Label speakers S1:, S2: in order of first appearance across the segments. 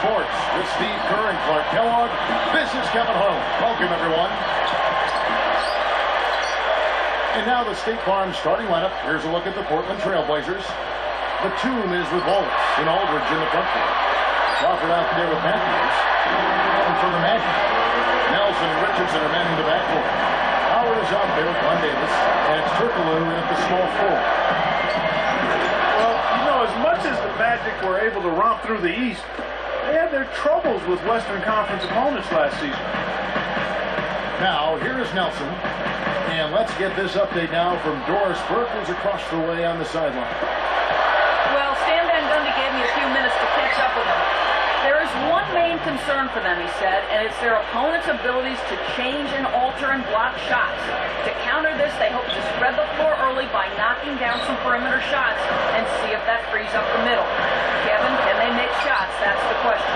S1: Sports with Steve Kerr and Clark Kellogg. This is Kevin Harlan. Welcome, everyone. And now the State Farm starting lineup. Here's a look at the Portland Trailblazers. Batum is with Wallace and Aldridge in the front court. Crawford out there with Matthews. And for the Magic, Nelson and Richardson are manning the backcourt. Howard is out there with Glenn Davis. And it's Turkoglu at the small forward.
S2: Well, you know, as much as the Magic were able to romp through the East, they had their troubles with Western Conference opponents last season.
S1: Now, here is Nelson. And let's get this update now from Doris Burke, who's across the way on the sideline.
S3: Well, Stan Van Gundy gave me a few minutes to catch up with him. There is one main concern for them, he said, and it's their opponent's abilities to change and alter and block shots. To counter this, they hope to spread the floor early by knocking down some perimeter shots and see if that frees up the middle. Kevin, can they make shots? That's the question.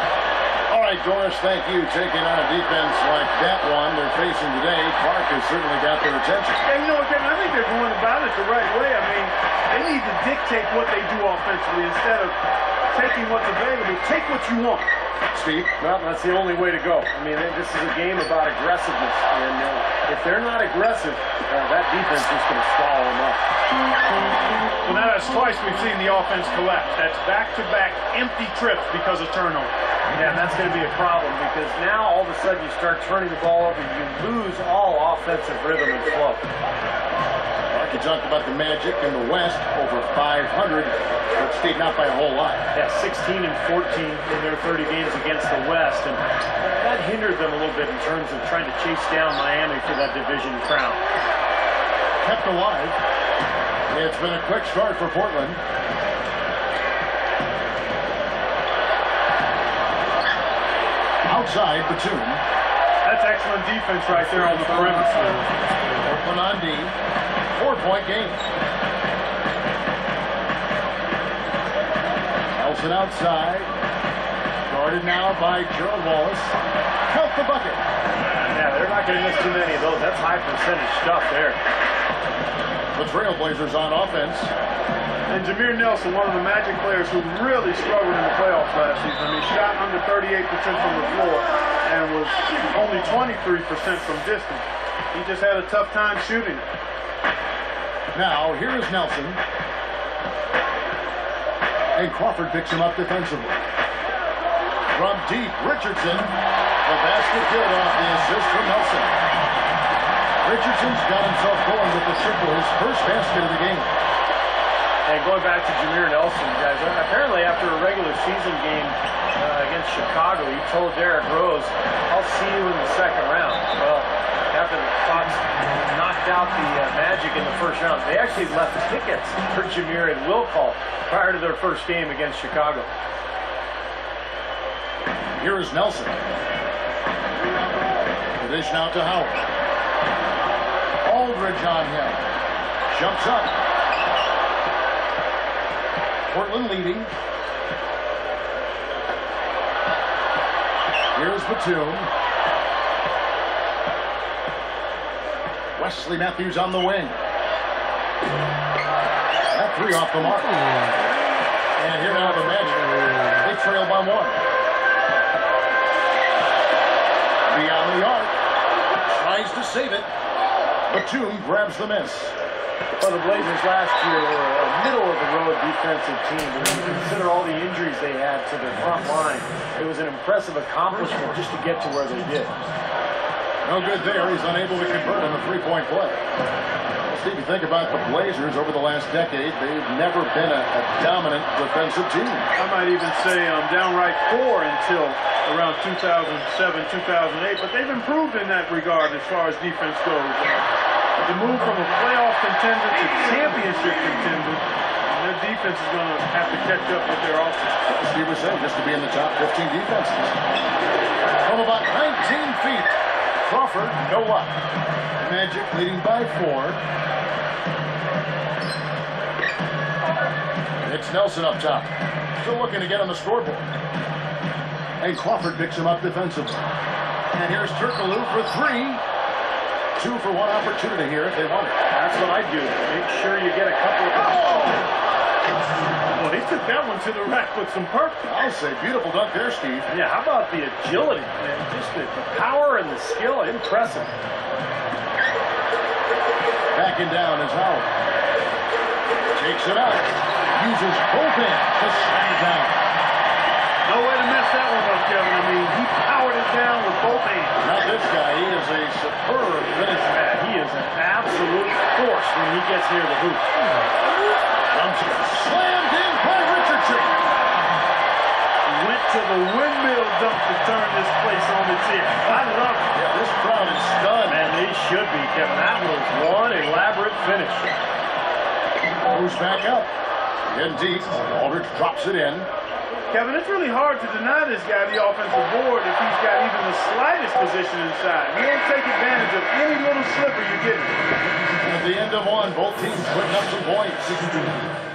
S1: All right, Doris, thank you. Taking on a defense like that one they're facing today, Clark has certainly got their attention.
S2: And you know what, Kevin, I think they're going about it the right way. I mean, they need to dictate what they do offensively instead of taking what's available. Take what you want.
S1: Steve?
S4: Well, that's the only way to go. I mean, this is a game about aggressiveness. And if they're not aggressive, that defense is going to swallow them up.
S2: Well, now that's twice we've seen the offense collapse. That's back-to-back empty trips because of turnover.
S4: Yeah, and that's going to be a problem because now all of a sudden you start turning the ball over and you lose all offensive rhythm and flow.
S1: You talked about the Magic in the West, over 500, but Steve, not by a whole lot.
S4: Yeah, 16 and 14 in their 30 games against the West, and that hindered them a little bit in terms of trying to chase down Miami for that division crown.
S1: Kept alive. It's been a quick start for Portland. Outside, Batum.
S2: That's excellent defense right there on the perimeter.
S1: Portland on D. 4-point game. Nelson outside. Guarded now by Gerald Wallace. Count the bucket.
S4: Yeah, they're not going to miss too many of those. That's high percentage stuff there.
S1: The Trailblazers on offense.
S2: And Jameer Nelson, one of the Magic players who really struggled in the playoffs last season. He shot under 38% from the floor and was only 23% from distance. He just had a tough time shooting.
S1: Now, here is Nelson. And Crawford picks him up defensively. From deep, Richardson. The basket good off the assist from Nelson. Richardson's got himself going with the triple, his first basket of the game.
S4: And going back to Jameer Nelson, guys, apparently after a regular season game against Chicago, he told Derrick Rose, I'll see you in the second round. Well, after the Fox knocked out the Magic in the first round, they actually left tickets for Jameer and will call prior to their first game against Chicago.
S1: Here is Nelson. The dish now to Howard. Aldridge on him. Jumps up. Portland leading. Here's Batum. Wesley Matthews on the wing. That three off the mark. And here now the Magic. They trail by one. Beyond the arc. Tries to save it. Batum grabs the miss.
S4: Well, the Blazers last year were a middle-of-the-road defensive team. When you consider all the injuries they had to their front line, it was an impressive accomplishment just to get to where they did.
S1: No good there. He's unable to convert on the three-point play. Steve, you think about the Blazers over the last decade, they've never been a dominant defensive team.
S2: I might even say downright poor until around 2007, 2008, but they've improved in that regard as far as defense goes. To move from a playoff contender to championship contender, and their defense is going to have to catch up with their offense.
S1: Steve was saying just to be in the top 15 defenses. From about 19 feet, Crawford, no luck. Magic leading by 4. It's Nelson up top. Still looking to get on the scoreboard. And Crawford picks him up defensively. And here's Turkoglu for 3. 2 for 1 opportunity here if they want it.
S4: That's what I do. Make sure you get a couple of...
S2: Well, he took that one to the rack with some purpose.
S1: I'll say beautiful dunk there, Steve.
S4: Yeah, how about the agility, man? Just the power and the skill. Impressive.
S1: Backing down is Howard. Takes it out. Uses both hands to slam it down.
S2: No way to mess that one up, Kevin. I mean, he powered it down with both hands.
S1: Not this guy. He is a superb finisher.
S4: Man, he is an absolute force when he gets near the hoop.
S1: Slammed in by Richardson.
S2: Went to the windmill dunk to turn this place on its ear. I love it.
S1: Yeah, this crowd is stunned.
S4: Man, they should be, Kevin. That was one elaborate finish.
S1: Moves back up. In deep. Aldridge drops it in.
S2: Kevin, it's really hard to deny this guy the offensive board if he's got even the slightest position inside. He won't take advantage of any little slipper you give him.
S1: At the end of one, both teams putting up some points.